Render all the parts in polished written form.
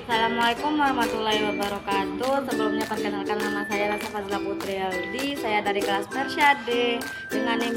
Assalamualaikum warahmatullahi wabarakatuh. Sebelumnya perkenalkan, nama saya Rasa Fazla Putri Aldi. Saya dari kelas Persyade dengan NIM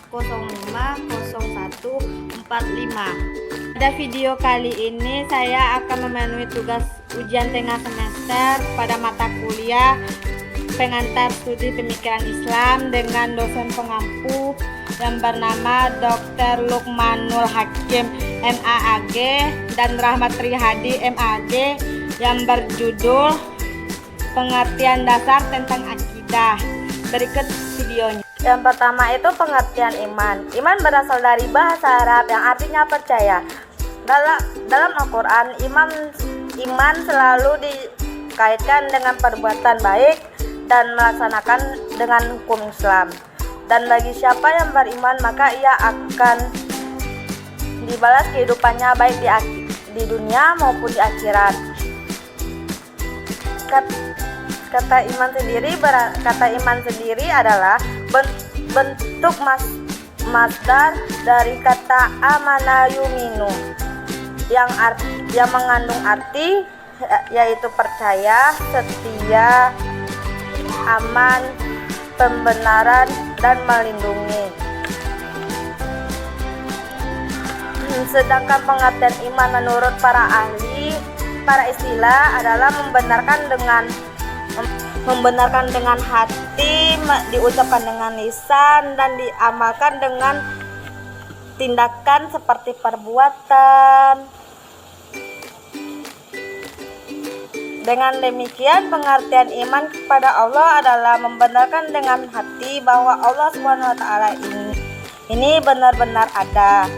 2216050145. Pada video kali ini saya akan memenuhi tugas ujian tengah semester pada mata kuliah pengantar studi pemikiran Islam dengan dosen pengampu yang bernama Dr. Lukmanul Hakim MAAG dan Rahmat Rihadi MAG yang berjudul Pengertian Dasar tentang Akidah. Berikut videonya. Yang pertama itu pengertian iman. Iman berasal dari bahasa Arab yang artinya percaya. Dalam Al-Quran, iman selalu dikaitkan dengan perbuatan baik dan melaksanakan dengan hukum Islam. Dan bagi siapa yang beriman, maka ia akan dibalas kehidupannya baik di dunia maupun di akhirat. Kata iman sendiri adalah bentuk masdar dari kata amana yuminu yang mengandung arti yaitu percaya, setia, aman, pembenaran, dan melindungi. Sedangkan pengertian iman menurut para istilah adalah membenarkan dengan hati, diucapkan dengan lisan, dan diamalkan dengan tindakan seperti perbuatan. Dengan demikian, pengertian iman kepada Allah adalah membenarkan dengan hati bahwa Allah SWT ini benar-benar ada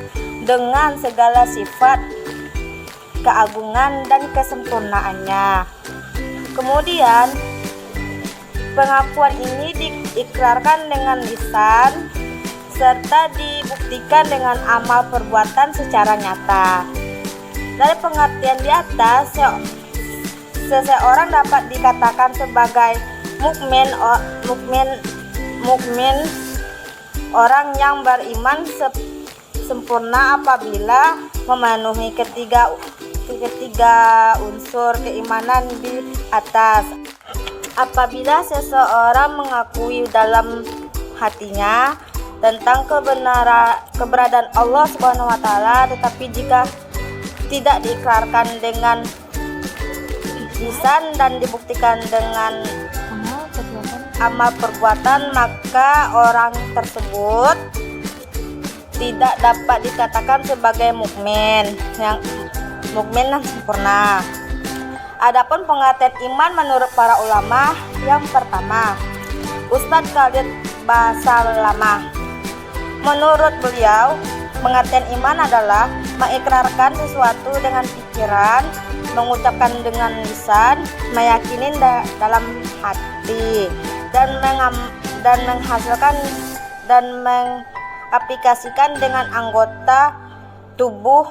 dengan segala sifat, keagungan, dan kesempurnaannya. Kemudian, pengakuan ini diikrarkan dengan lisan serta dibuktikan dengan amal perbuatan secara nyata. Dari pengertian di atas, seseorang dapat dikatakan sebagai mukmin orang yang beriman sempurna apabila memenuhi ketiga unsur keimanan di atas. Apabila seseorang mengakui dalam hatinya tentang keberadaan Allah Subhanahu wa taala, tetapi jika tidak diikrarkan dengan lisan dan dibuktikan dengan amal perbuatan, maka orang tersebut tidak dapat dikatakan sebagai mukmin yang sempurna. Adapun pengertian iman menurut para ulama, yang pertama, Ustadz Khalid Basalamah. Menurut beliau, pengertian iman adalah mengikrarkan sesuatu dengan pikiran, mengucapkan dengan lisan, meyakini dalam hati, dan menghasilkan dan mengaplikasikan dengan anggota tubuh.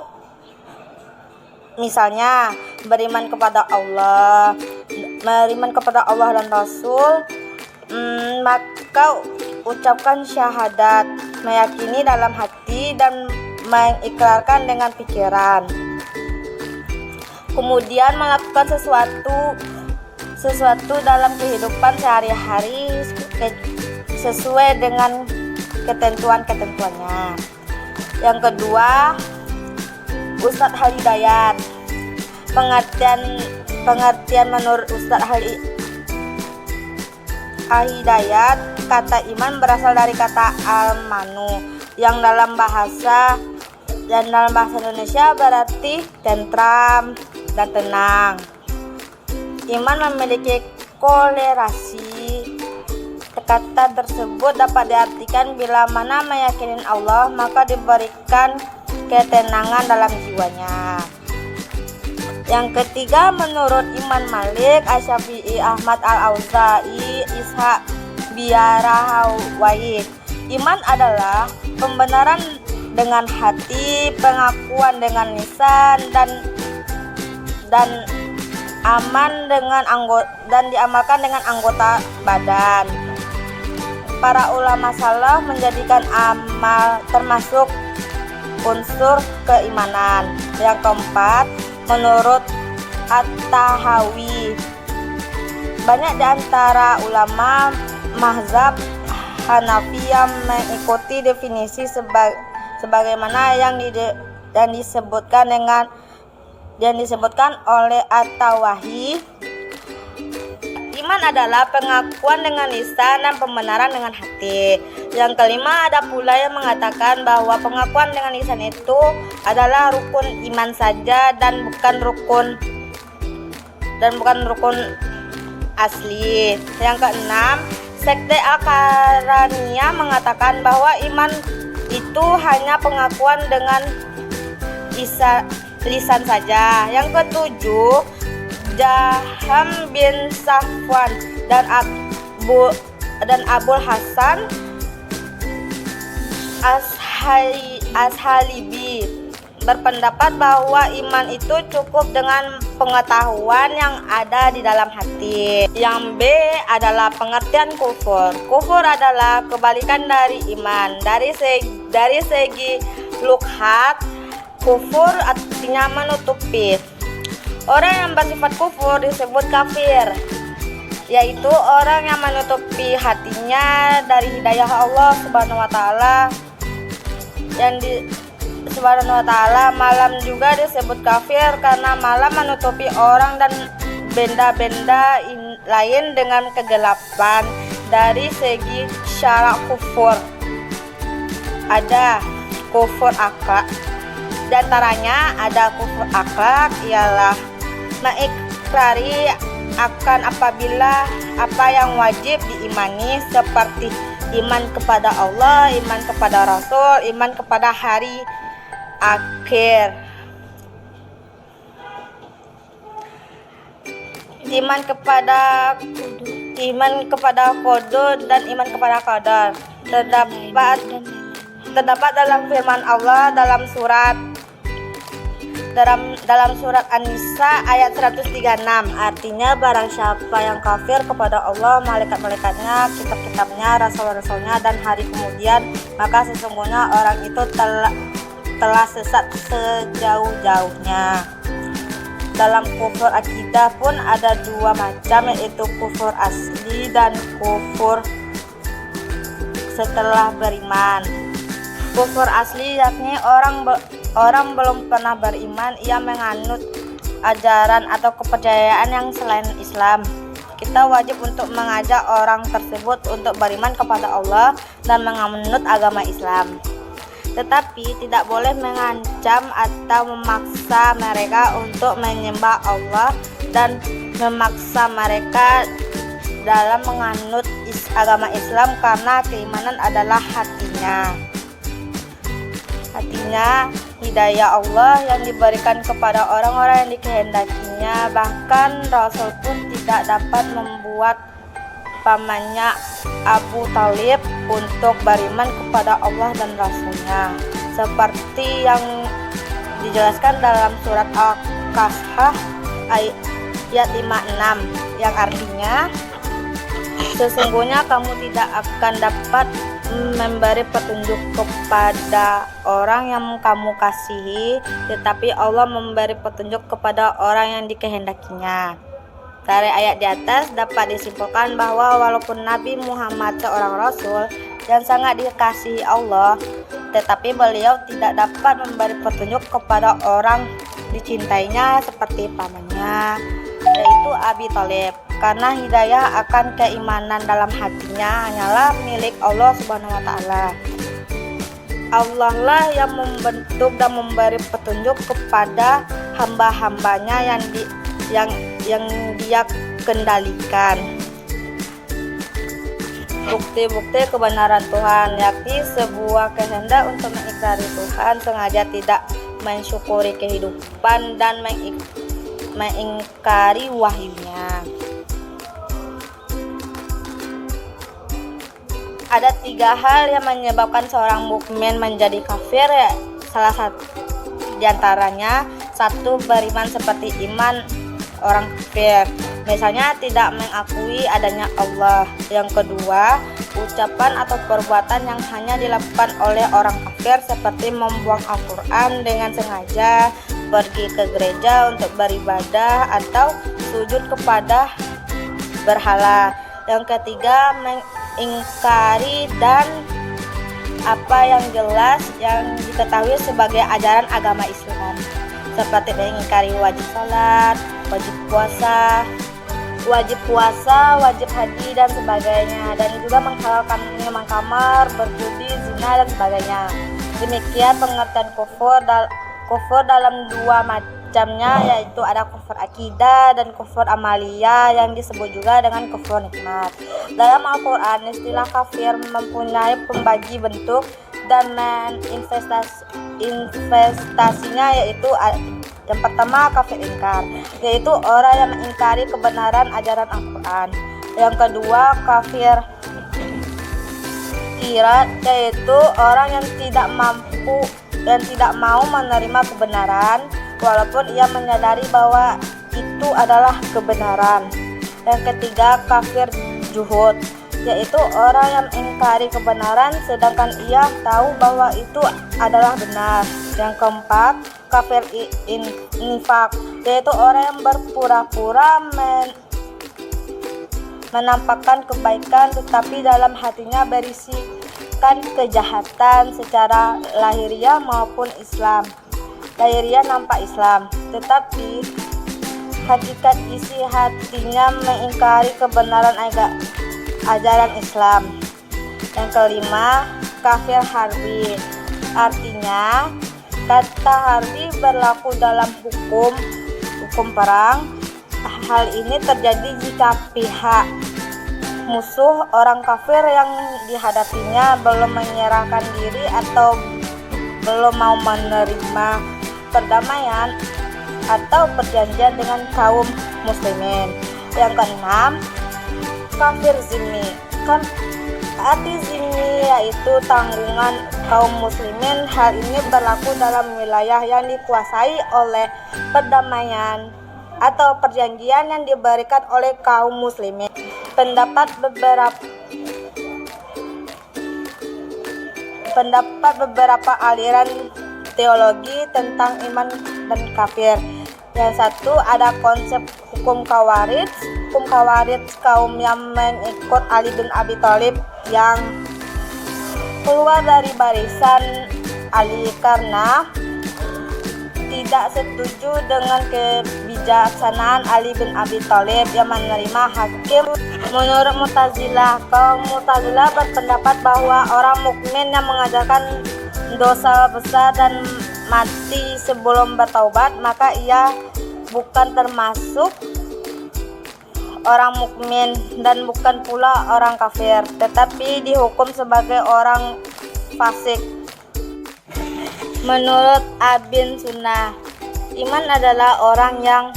Misalnya, beriman kepada Allah dan Rasul, maka ucapkan syahadat, meyakini dalam hati dan mengikrarkan dengan pikiran. Kemudian melakukan sesuatu dalam kehidupan sehari-hari sesuai dengan ketentuannya. Yang kedua, Ustadz Hidayat. Pengertian menurut Ustadz Hidayat, kata iman berasal dari kata al-manu yang dalam bahasa Indonesia berarti tentram dan tenang. Iman memiliki kolerasi. Kata tersebut dapat diartikan bila mana meyakini Allah, maka diberikan ketenangan dalam jiwanya. Yang ketiga, menurut Imam Malik, Asy-Syafi'i, Ahmad Al-Auza'i, Ishaq Biyarahawayh, iman adalah pembenaran dengan hati, pengakuan dengan lisan, dan aman dengan dan diamalkan dengan anggota badan. Para ulama salaf menjadikan amal termasuk unsur keimanan. Yang keempat, menurut At-Tahawi. Banyak di antara ulama mazhab Hanafi yang mengikuti definisi sebagaimana yang disebutkan oleh At-Tahawi. Iman adalah pengakuan dengan lisan dan pembenaran dengan hati. Yang kelima, ada pula yang mengatakan bahwa pengakuan dengan lisan itu adalah rukun iman saja dan bukan rukun asli. Yang keenam, sekte Al-Qaraniyah mengatakan bahwa iman itu hanya pengakuan dengan lisan saja. Yang ketujuh, Jaham bin Safwan dan Abul Hasan Ashalibi berpendapat bahwa iman itu cukup dengan pengetahuan yang ada di dalam hati. Yang B adalah pengertian kufur. Kufur adalah kebalikan dari iman. Dari segi lughat, kufur artinya menutupi. Orang yang bersifat kufur disebut kafir, yaitu orang yang menutupi hatinya dari hidayah Allah Subhanahu wa taala. Subhanahu wa taala. Malam juga disebut kafir karena malam menutupi orang dan benda-benda lain dengan kegelapan. Dari segi syarak kufur, ada kufur akhlak. Di antaranya ada kufur akhlak ialah mengikrari akan apabila apa yang wajib diimani seperti iman kepada Allah, iman kepada Rasul, iman kepada hari akhir, iman kepada qada dan iman kepada qadar. Terdapat dalam firman Allah dalam surat An-Nisa ayat 136, artinya barang siapa yang kafir kepada Allah, malaikat-malaikatnya, kitab-kitabnya, rasul-rasulnya dan hari kemudian, maka sesungguhnya orang itu telah sesat sejauh-jauhnya. Dalam kufur akidah pun ada dua macam, yaitu kufur asli dan kufur setelah beriman. Kufur asli yakni orang belum pernah beriman, ia menganut ajaran atau kepercayaan yang selain Islam. Kita wajib untuk mengajak orang tersebut untuk beriman kepada Allah dan menganut agama Islam. Tetapi tidak boleh mengancam atau memaksa mereka untuk menyembah Allah dan memaksa mereka dalam menganut agama Islam, karena keimanan adalah hatinya hidayah Allah yang diberikan kepada orang-orang yang dikehendakinya. Bahkan Rasul pun tidak dapat membuat pamannya Abu Thalib untuk beriman kepada Allah dan Rasulnya, seperti yang dijelaskan dalam surat Al-Kahf ayat 56, yang artinya sesungguhnya kamu tidak akan dapat memberi petunjuk kepada orang yang kamu kasihi, tetapi Allah memberi petunjuk kepada orang yang dikehendakinya. Dari ayat di atas dapat disimpulkan bahwa walaupun Nabi Muhammad seorang Rasul yang sangat dikasihi Allah, tetapi beliau tidak dapat memberi petunjuk kepada orang dicintainya seperti pamannya, yaitu Abi Thalib, karena hidayah akan keimanan dalam hatinya hanyalah milik Allah Subhanahu wa taala. Allah lah yang membentuk dan memberi petunjuk kepada hamba-hambanya yang Dia kendalikan. Bukti-bukti kebenaran Tuhan, yakni sebuah kehendak untuk mengikrari Tuhan, sengaja tidak mensyukuri kehidupan dan mengingkari wahyunya. Ada 3 hal yang menyebabkan seorang mukmin menjadi kafir, ya. Salah satu diantaranya, 1. Beriman seperti iman orang kafir, misalnya tidak mengakui adanya Allah. Yang kedua, ucapan atau perbuatan yang hanya dilakukan oleh orang kafir seperti membuang Al-Quran dengan sengaja, pergi ke gereja untuk beribadah atau sujud kepada berhala. Yang ketiga, mengingkari dan apa yang jelas yang diketahui sebagai ajaran agama Islam, seperti mengingkari wajib salat, wajib puasa, wajib haji dan sebagainya, dan juga menghalalkan minuman khamar, berjudi, zina dan sebagainya. Demikian pengertian kufur dalam dua macamnya, yaitu ada kufur akidah dan kufur amaliyah yang disebut juga dengan kufur nikmat. Dalam Al-Quran, istilah kafir mempunyai pembagi bentuk dan investasinya, yaitu yang pertama kafir ingkar, yaitu orang yang mengingkari kebenaran ajaran Al-Quran. Yang kedua kafir irad, yaitu orang yang tidak mampu dan tidak mau menerima kebenaran walaupun ia menyadari bahwa itu adalah kebenaran. Yang ketiga kafir juhud, yaitu orang yang mengingkari kebenaran sedangkan ia tahu bahwa itu adalah benar. Yang keempat kafir nifak, yaitu orang yang berpura-pura menampakkan kebaikan tetapi dalam hatinya berisikan kejahatan secara lahiriah maupun Islam. Lahiriah nampak Islam, tetapi hakikat isi hatinya mengingkari kebenaran ajaran Islam. Yang kelima kafir harbi, artinya kata harbi berlaku dalam hukum perang. Hal ini terjadi jika pihak musuh orang kafir yang dihadapinya belum menyerahkan diri atau belum mau menerima perdamaian atau perjanjian dengan kaum muslimin. Yang keenam kafir zimmi. Arti zimmi yaitu tanggungan kaum muslimin. Hal ini berlaku dalam wilayah yang dikuasai oleh perdamaian atau perjanjian yang diberikan oleh kaum muslimin. Pendapat beberapa aliran teologi tentang iman dan kafir. Yang satu ada konsep hukum Khawarij. Hukum Khawarij kaum yang mengikut Ali bin Abi Thalib yang keluar dari barisan Ali karena tidak setuju dengan kebijaksanaan Ali bin Abi Thalib yang menerima hakim. Menurut Mu'tazilah, kaum Mu'tazilah berpendapat bahwa orang mukmin yang mengajarkan dosa besar dan mati sebelum bertaubat, maka ia bukan termasuk orang mukmin dan bukan pula orang kafir, tetapi dihukum sebagai orang fasik. Menurut Ibn Sunnah, iman adalah orang yang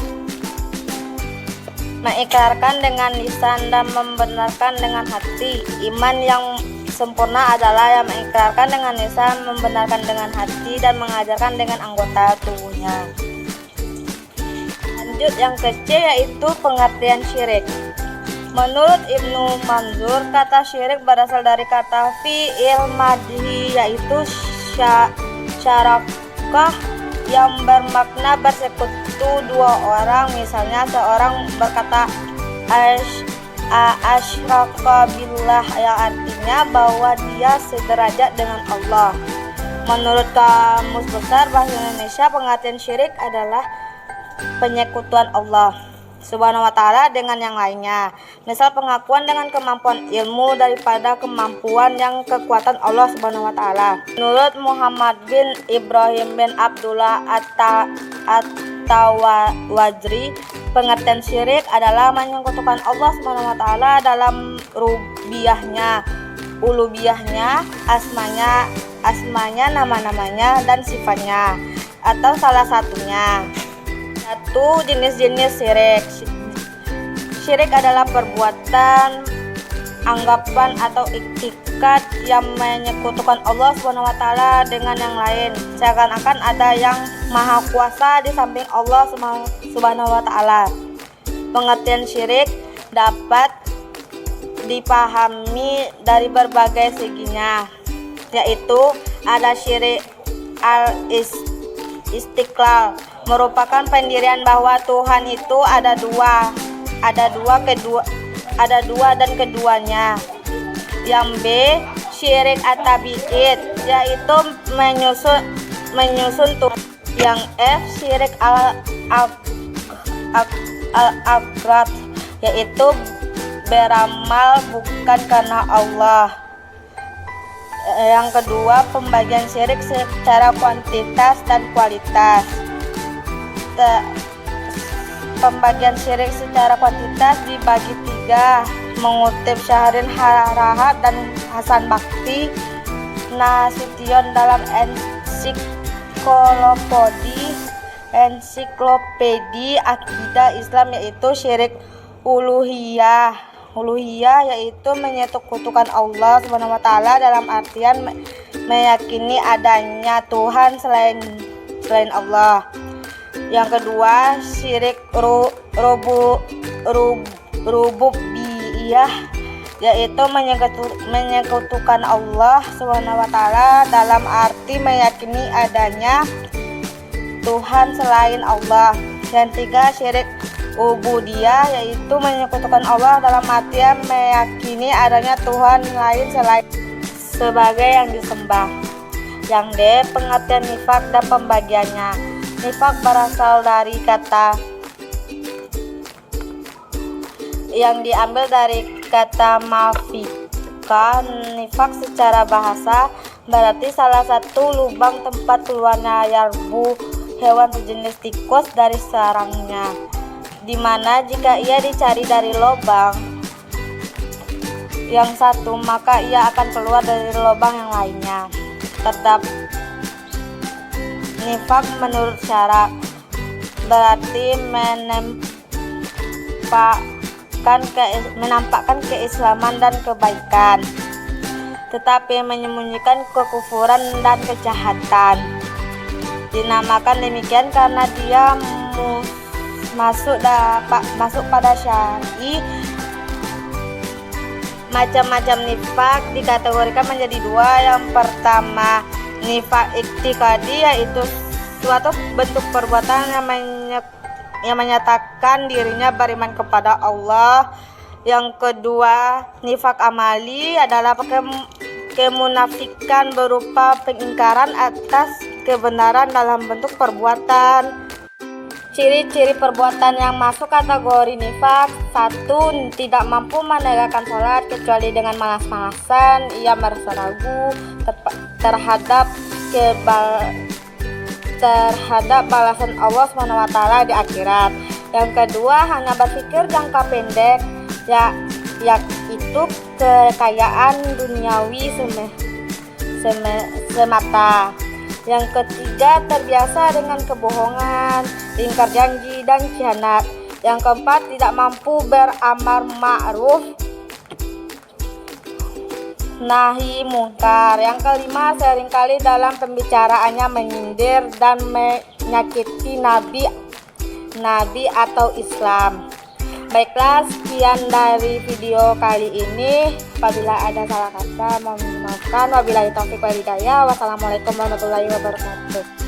mengikrarkan dengan lisan dan membenarkan dengan hati. Iman yang sempurna adalah yang mengikrarkan dengan lisan, membenarkan dengan hati, dan mengajarkan dengan anggota tubuhnya. Lanjut yang ke-C, yaitu pengertian syirik. Menurut Ibnu Manzur, kata syirik berasal dari kata fi'il madhi, yaitu syarakah yang bermakna bersekutu dua orang. Misalnya seorang berkata asyraka billah, yang artinya bahwa dia sederajat dengan Allah. Menurut Kamus Besar Bahasa Indonesia, pengertian syirik adalah penyekutuan Allah Subhanahu wa ta'ala dengan yang lainnya. Misal pengakuan dengan kemampuan ilmu daripada kemampuan yang kekuatan Allah Subhanahu wa ta'ala. Menurut Muhammad bin Ibrahim bin Abdullah At-Tawajri, pengertian syirik adalah menyekutukan Allah Subhanahu wa ta'ala dalam rububiyahnya, uluhiyahnya, asmanya, nama-namanya, dan sifatnya, atau salah satunya. Satu jenis-jenis syirik. Syirik adalah perbuatan, anggapan atau iktikad yang menyekutukan Allah Subhanahu wa ta'ala dengan yang lain, seakan-akan ada yang maha kuasa di samping Allah Subhanahu wa ta'ala. Pengertian syirik dapat dipahami dari berbagai seginya, yaitu ada syirik al-istiqlal, merupakan pendirian bahwa Tuhan itu ada dua dan keduanya. Yang B, syirik at-tabi'id, yaitu menyusun Tuhan. Yang F, syirik al-agrat, yaitu beramal bukan karena Allah. Yang kedua, pembagian syirik secara kuantitas dan kualitas. Pembagian syirik secara kuantitas dibagi 3. Mengutip Syahrin Harahat dan Hasan Bakti Nasution dalam ensiklopedi akidah Islam, yaitu syirik uluhiyah. Uluhiyah yaitu menyekutukan Allah SWT dalam artian meyakini adanya Tuhan selain Allah. Yang kedua, syirik rububiyah, yaitu menyekutukan Allah SWT dalam arti meyakini adanya Tuhan selain Allah. Yang tiga, syirik ubudiyah, yaitu menyekutukan Allah dalam artian meyakini adanya Tuhan lain selain sebagai yang disembah. Yang D, pengertian nifak dan pembagiannya. Nifak berasal dari kata yang diambil dari kata mafika. Nifak secara bahasa berarti salah satu lubang tempat keluarnya yarbu, hewan sejenis tikus, dari sarangnya, dimana jika ia dicari dari lubang yang satu maka ia akan keluar dari lubang yang lainnya. Tetap nifak menurut syarak berarti menampakkan keislaman dan kebaikan, tetapi menyembunyikan kekufuran dan kejahatan. Dinamakan demikian karena dia masuk pada syar'i. Macam-macam nifak dikategorikan menjadi 2. Yang pertama, nifak iktikadi, yaitu suatu bentuk perbuatan yang menyatakan dirinya beriman kepada Allah. Yang kedua, nifak amali adalah kemunafikan berupa pengingkaran atas kebenaran dalam bentuk perbuatan. Ciri-ciri perbuatan yang masuk kategori nifak: 1. Tidak mampu menegakkan sholat kecuali dengan malas-malasan. Ia merasa ragu terhadap balasan Allah SWT di akhirat. Yang kedua, hanya berpikir jangka pendek, yaitu kekayaan duniawi semata. Yang ketiga, terbiasa dengan kebohongan, ingkar janji, dan khianat. Yang keempat, tidak mampu beramar ma'ruf nahi mungkar. Yang kelima, seringkali dalam pembicaraannya menyindir dan menyakiti nabi atau Islam. Baiklah, sekian dari video kali ini. Apabila ada salah kata mohon dimaafkan. Wabillahi taufiq wal hidayah. Wassalamualaikum warahmatullahi wabarakatuh.